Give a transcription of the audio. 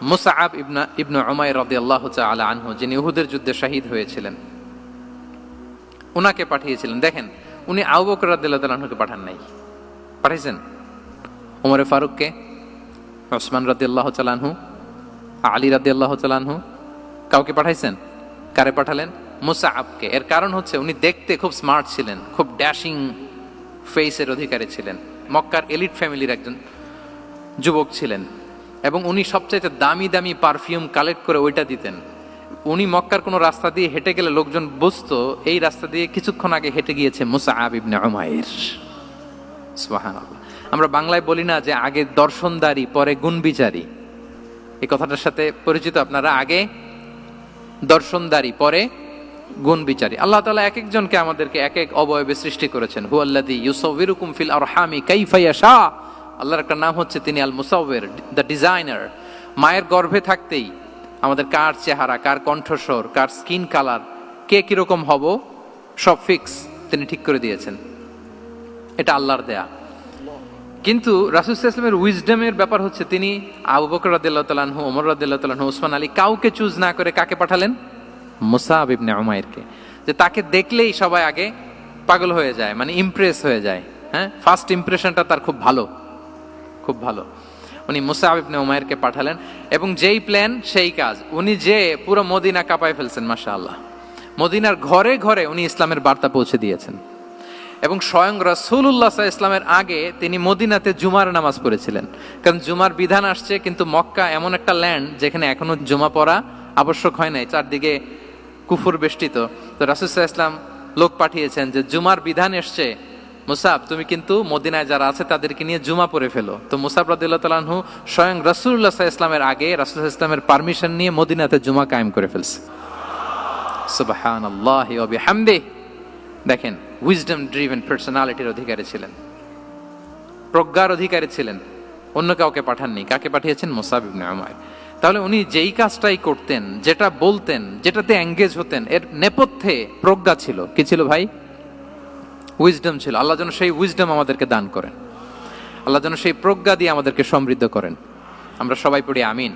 মুসআব ইবনে উমাইর রাদিয়াল্লাহু তাআলা আনহু, যিনি উহুদের যুদ্ধে শহীদ হয়েছিলেন, উনাকে পাঠিয়েছিলেন। দেখেন, উনি আবু বকর রাদিয়াল্লাহু তাআলা আনহুকে পাঠান নাই, পাঠিয়েছেন ওমরে ফারুককে, ওসমান রাদিয়াল্লাহু তাআলা আনহু, আলী রাদিয়াল্লাহু তাআলা আনহু, কাউকে পাঠাইছেন? কারে পাঠালেন? মুসআবকে। এর কারণ হচ্ছে উনি দেখতে খুব স্মার্ট ছিলেন, খুব ড্যাশিং ফেসের অধিকারী ছিলেন, মক্কার এলিট ফ্যামিলির একজন যুবক ছিলেন, এবং উনি সবচাইতে দামি দামি পারফিউম কালেক্ট করে ওইটা দিতেন। উনি মক্কার কোনো রাস্তা দিয়ে হেঁটে গেলে লোকজন বুঝতো এই রাস্তা দিয়ে কিছুক্ষণ আগে হেঁটে গিয়েছে মুসআব ইবনে উমাইর। সুবহানাল্লাহ। আমরা বাংলায় বলি না যে আগে দর্শনদারি পরে গুণবিচারী? এই কথাটার সাথে পরিচিত আপনারা? আগে দর্শনদারি পরে গুণ বিচারী। আল্লাহ তাআলা এক একজনকে আমাদেরকে এক এক অবয়বে সৃষ্টি করেছেন। হুয়াল্লাযী ইউসাউবিরুকুম ফিল আরহামি কাইফা ইয়াশা। আল্লাহর একটা নাম হচ্ছে তিনি আল মুসাউবির, দ্য ডিজাইনার। মায়ের গর্ভে থাকতেই আমাদের কার চেহারা, কার কণ্ঠস্বর, কার স্কিন কালার, কে কিরকম হব সব ফিক্স তিনি ঠিক করে দিয়েছেন। এটা আল্লাহর দেয়া। কিন্তু রাসূল সাল্লাল্লাহু আলাইহি ওয়াসাল্লামের উইজডমের ব্যাপার হচ্ছে তিনি আবু বকর রাদিয়াল্লাহু তাআলা আনহু, ওমর রাদিয়াল্লাহু তাআলা আনহু, ওসমান আলী, কাউকে চুজ না করে কাকে পাঠালেন? মুসআব ইবনে উমাইরকে। যে তাকে দেখলেই সবাই আগে পাগল হয়ে যায়, মানে ইমপ্রেস হয়ে যায়। হ্যাঁ, ফার্স্ট ইমপ্রেশনটা তার খুব ভালো, খুব ভালো। উনি মুসআব ইবনে উমাইরকে পাঠালেন, এবং যেই প্ল্যান সেই কাজ। উনি যে পুরো মদিনা কাঁপায় ফেলছেন, মাশাআল্লাহ। মদিনার ঘরে ঘরে উনি ইসলামের বার্তা পৌঁছে দিয়েছেন, এবং স্বয়ং রাসূলুল্লাহ সাল্লাল্লাহু আলাইহি ওয়াসাল্লামের আগে তিনি মদিনাতে জুমার নামাজ পড়েছিলেন। কারণ জুমার বিধান আসছে, কিন্তু মক্কা এমন একটা ল্যান্ড যেখানে এখনো জুমা পড়া আবশ্যক হয় নাই, চারদিকে কুফর বেষ্টিত। তো রাসূল সাল্লাল্লাহু আলাইহি ওয়াসাল্লাম লোক পাঠিয়েছেন যে জুমার বিধান এসছে, মুসাব তুমি কিন্তু মদিনায় যারা আছে তাদেরকে নিয়ে জুমা পড়ে ফেলো। তো মুসাব রাদিয়াল্লাহু তাআলা আনহু স্বয়ং রাসূলুল্লাহ সাল্লাল্লাহু আলাইহি ওয়াসাল্লামের আগে রাসূল সাল্লাল্লাহু আলাইহি ওয়াসাল্লামের পারমিশন নিয়ে মদিনাতে জুমা কায়েম করে ফেলছে। সুবহানাল্লাহি ওয়া বিহামদিহি। দেখেন, উইজডম ড্রিভেন পার্সোনালিটির অধিকারী ছিলেন, প্রজ্ঞার অধিকারী ছিলেন, অন্য কাউকে পাঠাননি। কাকে পাঠিয়েছেন? মুসআব ইবনে উমাইর। তাহলে উনি যেই কাজটাই করতেন, যেটা বলতেন, যেটাতে এঙ্গেজ হতেন, এর নেপথ্যে প্রজ্ঞা ছিল। কি ছিল ভাই? উইজডম ছিল। আল্লাহ যেন সেই উইজডম আমাদেরকে দান করেন, আল্লাহ যেন সেই প্রজ্ঞা দিয়ে আমাদেরকে সমৃদ্ধ করেন। আমরা সবাই পড়ি আমিন।